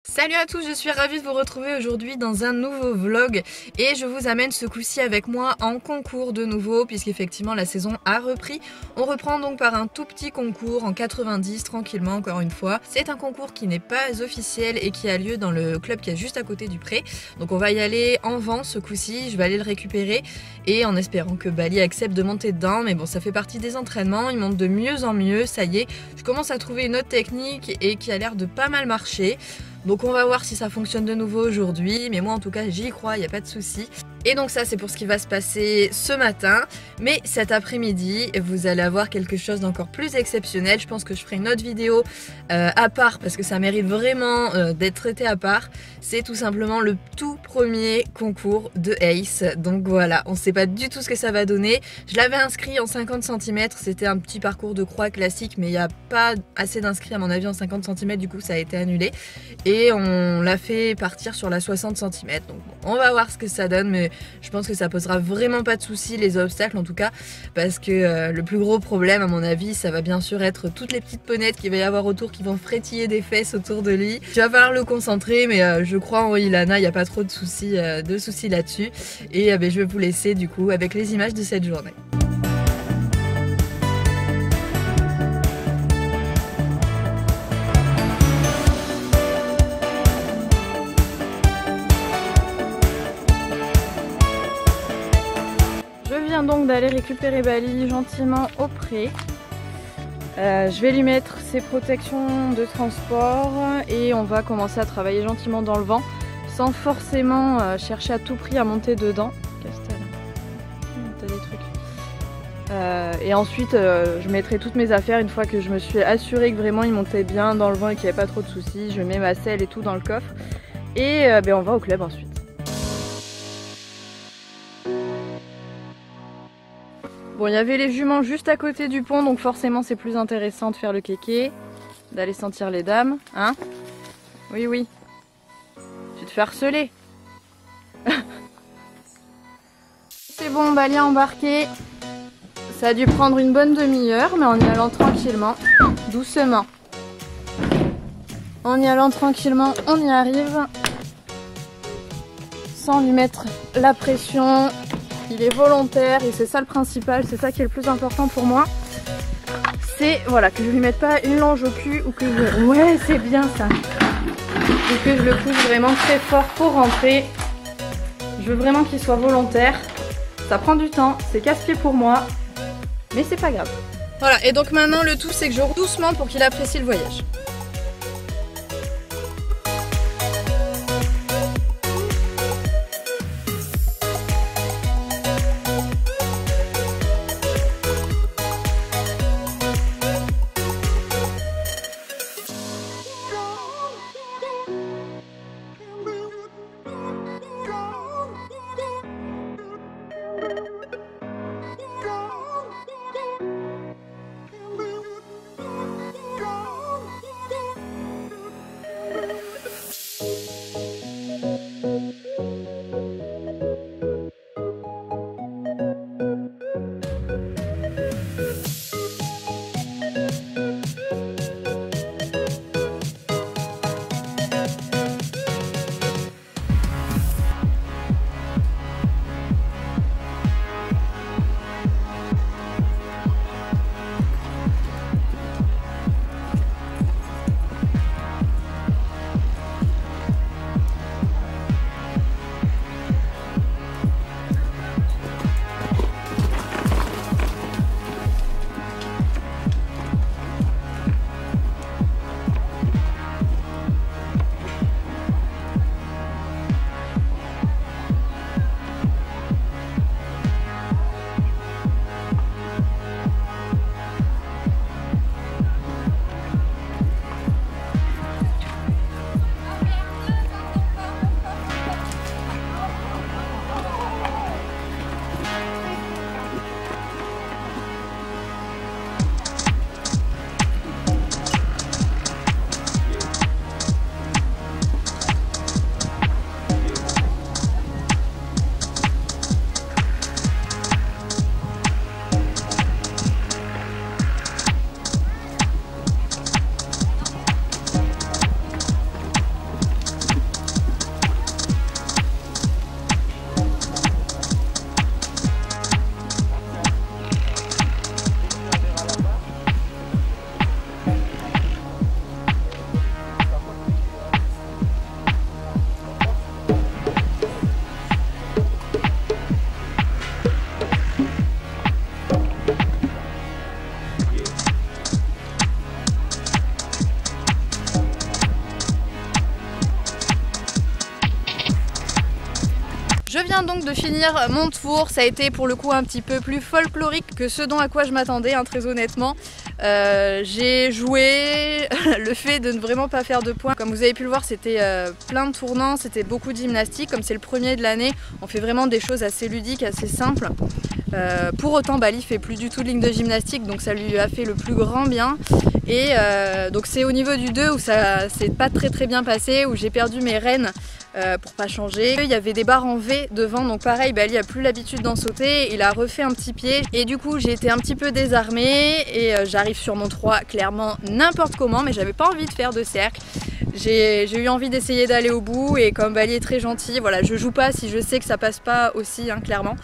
Salut à tous, je suis ravie de vous retrouver aujourd'hui dans un nouveau vlog et je vous amène ce coup-ci avec moi en concours de nouveau puisqu'effectivement la saison a repris. On reprend donc par un tout petit concours en 90 tranquillement encore une fois. C'est un concours qui n'est pas officiel et qui a lieu dans le club qui est juste à côté du pré. Donc on va y aller en vent ce coup-ci, je vais aller le récupérer et en espérant que Bali accepte de monter dedans. Mais bon, ça fait partie des entraînements, il monte de mieux en mieux, ça y est. Je commence à trouver une autre technique et qui a l'air de pas mal marcher. Donc on va voir si ça fonctionne de nouveau aujourd'hui, mais moi en tout cas j'y crois, il n'y a pas de souci. Et donc ça c'est pour ce qui va se passer ce matin, mais cet après-midi vous allez avoir quelque chose d'encore plus exceptionnel. Je pense que je ferai une autre vidéo à part parce que ça mérite vraiment d'être traité à part. C'est tout simplement le tout premier concours de Ace, donc voilà, on ne sait pas du tout ce que ça va donner. Je l'avais inscrit en 50 cm, c'était un petit parcours de croix classique, mais il n'y a pas assez d'inscrits à mon avis en 50 cm, du coup ça a été annulé. Et on l'a fait partir sur la 60 cm, donc bon, on va voir ce que ça donne, mais je pense que ça posera vraiment pas de soucis, les obstacles en tout cas, parce que le plus gros problème à mon avis ça va bien sûr être toutes les petites ponnettes qu'il va y avoir autour qui vont frétiller des fesses autour de lui. Tu vas falloir le concentrer, mais je crois en Ilana, il n'y a pas trop de soucis là-dessus, et je vais vous laisser du coup avec les images de cette journée. Donc d'aller récupérer Bali gentiment au pré. Je vais lui mettre ses protections de transport et on va commencer à travailler gentiment dans le vent sans forcément chercher à tout prix à monter dedans. Castel, t'as des trucs. Et ensuite je mettrai toutes mes affaires une fois que je me suis assurée que vraiment il montait bien dans le vent et qu'il n'y avait pas trop de soucis. Je mets ma selle et tout dans le coffre et on va au club ensuite. Bon, il y avait les juments juste à côté du pont, donc forcément c'est plus intéressant de faire le kéké, d'aller sentir les dames, hein? Oui, oui. Tu te fais harceler. C'est bon, Bali a embarqué. Ça a dû prendre une bonne demi-heure, mais en y allant tranquillement, doucement. En y allant tranquillement, on y arrive. Sans lui mettre la pression. Il est volontaire et c'est ça le principal, c'est ça qui est le plus important pour moi. C'est voilà, que je lui mette pas une longe au cul ou que je... Ouais, c'est bien ça. Ou que je le pousse vraiment très fort pour rentrer. Je veux vraiment qu'il soit volontaire. Ça prend du temps, c'est casse-pied pour moi, mais c'est pas grave. Voilà, et donc maintenant le tout c'est que je roule doucement pour qu'il apprécie le voyage. Je viens donc de finir mon tour, ça a été pour le coup un petit peu plus folklorique que ce dont à quoi je m'attendais, hein, très honnêtement. J'ai joué le fait de ne vraiment pas faire de points. Comme vous avez pu le voir, c'était plein de tournants, c'était beaucoup de gymnastique. Comme c'est le premier de l'année, on fait vraiment des choses assez ludiques, assez simples. Pour autant, Bali fait plus du tout de ligne de gymnastique, donc ça lui a fait le plus grand bien. Et donc c'est au niveau du 2 où ça s'est pas très bien passé, où j'ai perdu mes rênes pour pas changer. Il y avait des barres en V devant, donc pareil, Bali a plus l'habitude d'en sauter, il a refait un petit pied et du coup j'ai été un petit peu désarmée et j'arrive sur mon 3 clairement n'importe comment, mais j'avais pas envie de faire de cercle. J'ai eu envie d'essayer d'aller au bout et comme Bali est très gentil, voilà, je joue pas si je sais que ça passe pas aussi, hein, clairement.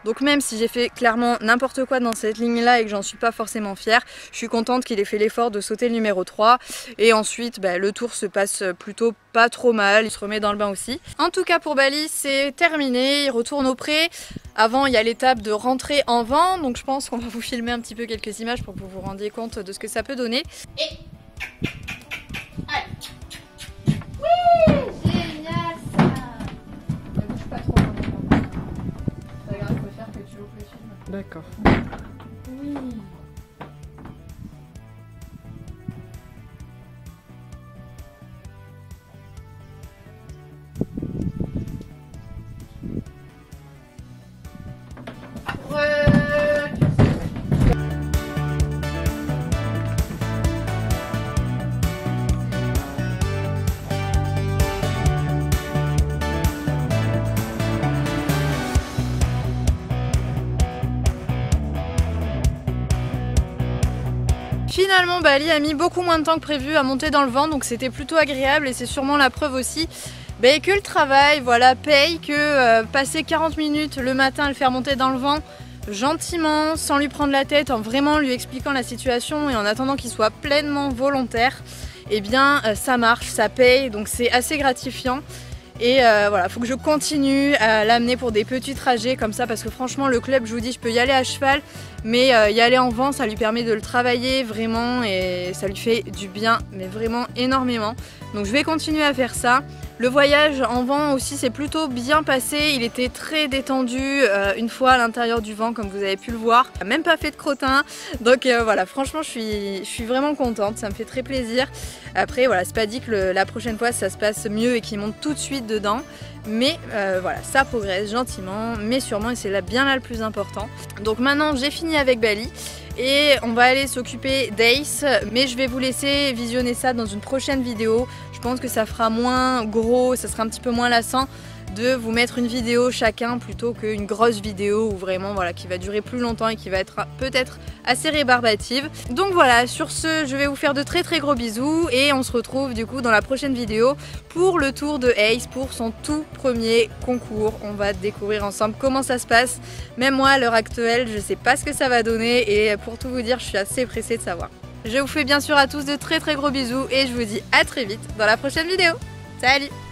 Donc même si j'ai fait clairement n'importe quoi dans cette ligne là et que j'en suis pas forcément fière, je suis contente qu'il ait fait l'effort de sauter le numéro 3 et ensuite le tour se passe plutôt pas trop mal, il se remet dans le bain aussi. En tout cas pour Bali c'est terminé, il retourne au pré. Avant il y a l'étape de rentrer en vent, donc je pense qu'on va vous filmer un petit peu quelques images pour que vous vous rendiez compte de ce que ça peut donner. Et... Allez. Oui, génial ça. Ne bouge pas trop. Regarde, il faut faire que tu loupes le film. D'accord. Oui. Finalement Bali a mis beaucoup moins de temps que prévu à monter dans le vent, donc c'était plutôt agréable et c'est sûrement la preuve aussi que le travail paye, que passer 40 minutes le matin à le faire monter dans le vent gentiment, sans lui prendre la tête, en vraiment lui expliquant la situation et en attendant qu'il soit pleinement volontaire, eh bien ça marche, ça paye, donc c'est assez gratifiant. Et voilà, faut que je continue à l'amener pour des petits trajets comme ça parce que franchement le club, je vous dis, je peux y aller à cheval, mais y aller en vent, ça lui permet de le travailler vraiment et ça lui fait du bien, mais vraiment énormément. Donc je vais continuer à faire ça. Le voyage en vent aussi s'est plutôt bien passé, il était très détendu une fois à l'intérieur du vent comme vous avez pu le voir. Il n'a même pas fait de crottin, donc voilà, franchement je suis vraiment contente, ça me fait très plaisir. Après voilà, c'est pas dit que la prochaine fois ça se passe mieux et qu'il monte tout de suite dedans. Mais voilà, ça progresse gentiment, mais sûrement, et c'est là bien là le plus important. Donc maintenant j'ai fini avec Bali et on va aller s'occuper d'Ace, mais je vais vous laisser visionner ça dans une prochaine vidéo. Je pense que ça fera moins gros, ça sera un petit peu moins lassant de vous mettre une vidéo chacun plutôt qu'une grosse vidéo où vraiment voilà, qui va durer plus longtemps et qui va être peut-être assez rébarbative. Donc voilà, sur ce, je vais vous faire de très gros bisous et on se retrouve du coup dans la prochaine vidéo pour le tour de Ace, pour son tout premier concours. On va découvrir ensemble comment ça se passe. Même moi à l'heure actuelle, je sais pas ce que ça va donner et pour tout vous dire, je suis assez pressée de savoir. Je vous fais bien sûr à tous de très gros bisous et je vous dis à très vite dans la prochaine vidéo. Salut!